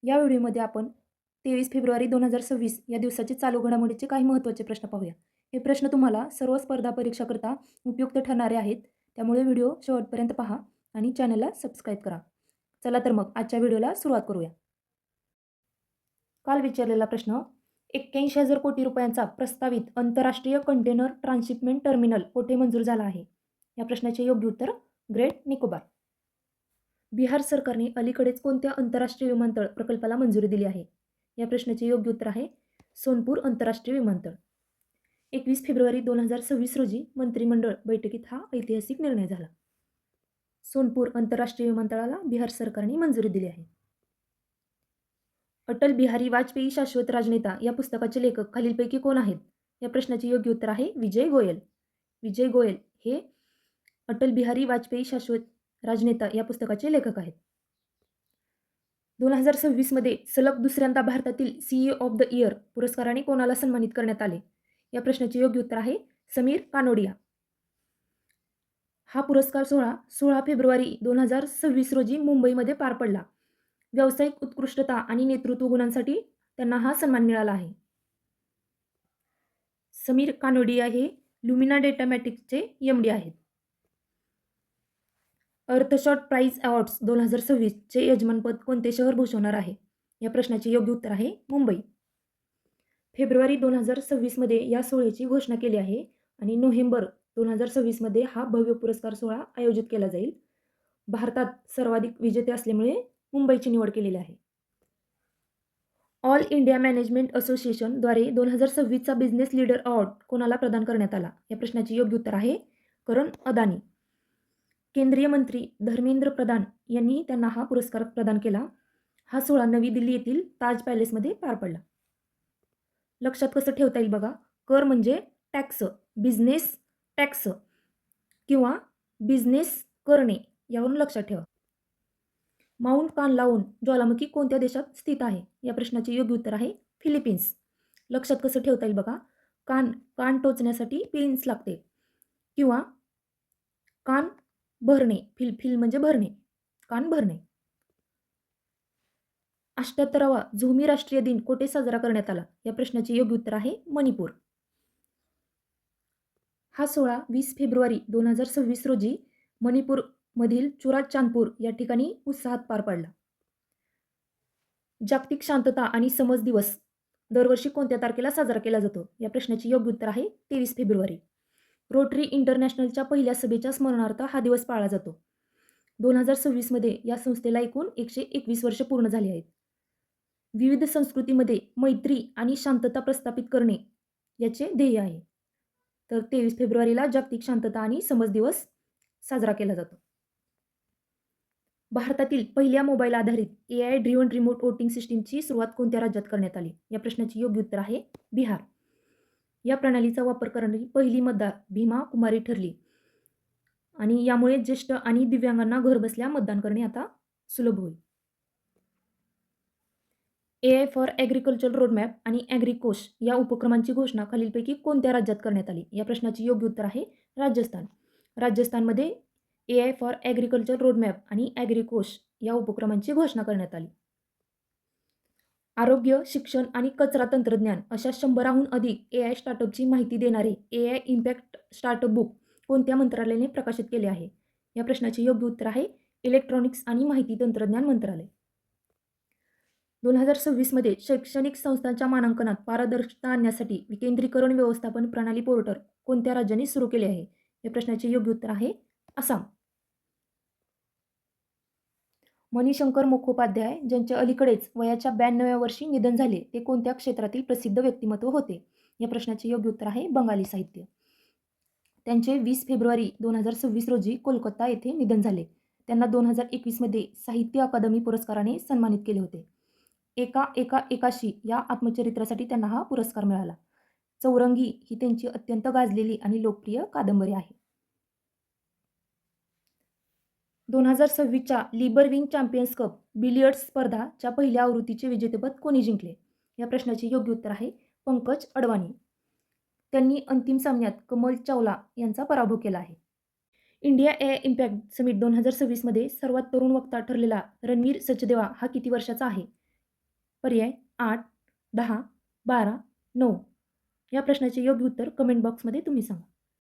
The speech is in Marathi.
या व्हिडिओमध्ये आपण 23 फेब्रुवारी 2026 या दिवसाचे चालू घडामोडीचे काही महत्त्वाचे प्रश्न पाहूया. हे प्रश्न तुम्हाला सर्व स्पर्धा परीक्षाकरता उपयुक्त ठरणारे आहेत. त्यामुळे व्हिडिओ शेवटपर्यंत पहा आणि चॅनलला सबस्क्राईब करा. चला तर मग आजच्या व्हिडिओला सुरुवात करूया. काल विचारलेला प्रश्न 81,000 कोटी रुपयांचा प्रस्तावित आंतरराष्ट्रीय कंटेनर ट्रान्सशिपमेंट टर्मिनल कोठे मंजूर झाला आहे? या प्रश्नाचे योग्य उत्तर ग्रेट निकोबार. बिहार सरकारने अलीकडेच कोणत्या आंतरराष्ट्रीय विमानतळ प्रकल्पाला मंजुरी दिली आहे? या प्रश्नाचे योग्य उत्तर आहे सोनपूर आंतरराष्ट्रीय विमानतळ. 21 फेब्रुवारी 2026 रोजी मंत्रिमंडळ बैठकीत हा ऐतिहासिक निर्णय झाला. सोनपूर आंतरराष्ट्रीय विमानतळाला बिहार सरकारने मंजुरी दिली आहे. अटल बिहारी वाजपेयी शाश्वत राजनेता या पुस्तकाचे लेखक खालीलपैकी कोण आहेत? या प्रश्नाचे योग्य उत्तर आहे विजय गोयल. विजय गोयल हे अटल बिहारी वाजपेयी शाश्वत राजनेता या पुस्तकाचे लेखक आहेत. 2026 मध्ये सलग दुसऱ्यांदा भारतातील सीईओ ऑफ द इयर पुरस्काराने कोणाला सन्मानित करण्यात आले? या प्रश्नाचे योग्य उत्तर आहे समीर कानोडिया. हा पुरस्कार सोहळा 16 फेब्रुवारी 2026 रोजी मुंबईमध्ये पार पडला. व्यावसायिक उत्कृष्टता आणि नेतृत्व गुणांसाठी त्यांना हा सन्मान मिळाला आहे. समीर कानोडिया हे लुमिना डेटामॅटिक्सचे एमडी आहेत. अर्थशॉट प्राइज अवॉर्ड्स 2026 चे यजमानपद कोणते शहर भूषवणार आहे? या प्रश्नाचे योग्य उत्तर आहे मुंबई. फेब्रुवारी 2026 मध्ये या सोहळ्याची घोषणा केली आहे आणि नोव्हेंबर 2026 मध्ये हा भव्य पुरस्कार सोहळा आयोजित केला जाईल. भारतात सर्वाधिक विजेते असल्यामुळे मुंबईची निवड केलेली आहे. ऑल इंडिया मॅनेजमेंट असोसिएशन द्वारे 2026 चा बिझनेस लीडर अवॉर्ड कोणाला प्रदान करण्यात आला? या प्रश्नाचे योग्य उत्तर आहे करण अदानी. केंद्रीय मंत्री धर्मेंद्र प्रधान यांनी त्यांना हा पुरस्कार प्रदान केला. हा सोहळा नवी दिल्ली येथील ताज पॅलेसमध्ये पार पडला. लक्षात कसं ठेवता येईल बघा. कर म्हणजे टॅक्स, बिझनेस टॅक्स किंवा बिझनेस करणे यावरून लक्षात ठेवा. माउंट कानलाऊन ज्वालामुखी कोणत्या देशात स्थित आहे? या प्रश्नाचे योग्य उत्तर आहे फिलिपिन्स. लक्षात कसं ठेवता येईल बघा. कान टोचण्यासाठी पिन्स लागते किंवा कान भरणे, फिल म्हणजे भरणे, कान भरणे. 78वा झोमी राष्ट्रीय दिन कोठे साजरा करण्यात आला? या प्रश्नाचे योग्य उत्तर आहे मणिपूर. हा सोहळा 20 फेब्रुवारी 2026 रोजी मणिपूरमधील चुराचांदपूर या ठिकाणी उत्साहात पार पडला. जागतिक शांतता आणि समज दिवस दरवर्षी कोणत्या तारखेला साजरा केला जातो? या प्रश्नाचे योग्य उत्तर आहे 23 फेब्रुवारी. रोटरी इंटरनॅशनलच्या पहिल्या सभेच्या स्मरणार्थ हा दिवस पाळला जातो. 2026 मध्ये या संस्थेला एकूण 121 वर्ष पूर्ण झाली आहेत. विविध संस्कृतीमध्ये मैत्री आणि शांतता प्रस्थापित करणे याचे ध्येय आहे. तर 23 फेब्रुवारीला जागतिक शांतता आणि समज दिवस साजरा केला जातो. भारतातील पहिल्या मोबाईल आधारित AI ड्रिव्हन रिमोट वोटिंग सिस्टीमची सुरुवात कोणत्या राज्यात करण्यात आली? या प्रश्नाचे योग्य उत्तर आहे बिहार. या प्रणालीचा वापर करणारी पहिली मतदार भीमा कुमारी ठरली आणि यामुळे ज्येष्ठ आणि दिव्यांगांना घरबसल्या मतदान करणे आता सुलभ होईल. AI फॉर ॲग्रिकल्चर रोडमॅप आणि ॲग्रिकोश या उपक्रमांची घोषणा खालीलपैकी कोणत्या राज्यात करण्यात आली? या प्रश्नाचे योग्य उत्तर आहे राजस्थान. राजस्थानमध्ये AI फॉर ॲग्रिकल्चर रोडमॅप आणि ॲग्रिकोश या उपक्रमांची घोषणा करण्यात आली. आरोग्य, शिक्षण आणि कचरा तंत्रज्ञान अशा 100हून अधिक AI स्टार्टअपची माहिती देणारे AI इम्पॅक्ट स्टार्टअप बुक कोणत्या मंत्रालयाने प्रकाशित केले आहे? या प्रश्नाचे योग्य उत्तर आहे इलेक्ट्रॉनिक्स आणि माहिती तंत्रज्ञान मंत्रालय. 2026 मध्ये शैक्षणिक संस्थांच्या मानांकनात पारदर्शकता आणण्यासाठी विकेंद्रीकरण व्यवस्थापन प्रणाली पोर्टल कोणत्या राज्याने सुरू केले आहे? या प्रश्नाचे योग्य उत्तर आहे आसाम. मणिशंकर मुखोपाध्याय ज्यांचे अलीकडेच वयाच्या 92व्या वर्षी निधन झाले ते कोणत्या क्षेत्रातील प्रसिद्ध व्यक्तिमत्व होते? या प्रश्नाचे योग्य उत्तर आहे बंगाली साहित्य. त्यांचे 20 फेब्रुवारी 2026 रोजी कोलकाता येथे निधन झाले. त्यांना 2021 मध्ये साहित्य अकादमी पुरस्काराने सन्मानित केले होते. एकाशी या आत्मचरित्रासाठी त्यांना हा पुरस्कार मिळाला. चौरंगी ही त्यांची अत्यंत गाजलेली आणि लोकप्रिय कादंबरी आहे. 2026च्या लिबरविंग चॅम्पियन्स कप बिलियर्ड्स स्पर्धाच्या पहिल्या आवृत्तीचे विजेतेपद कोणी जिंकले? या प्रश्नाचे योग्य उत्तर आहे पंकज अडवाणी. त्यांनी अंतिम सामन्यात कमल चावला यांचा पराभव केला आहे. इंडिया AI इम्पॅक्ट समिट 2026 मध्ये सर्वात तरुण वक्ता ठरलेला रणवीर सचदेवा हा किती वर्षाचा आहे? पर्याय 8, 10, 12, 9. या प्रश्नाचे योग्य उत्तर कमेंट बॉक्समध्ये तुम्ही सांगा.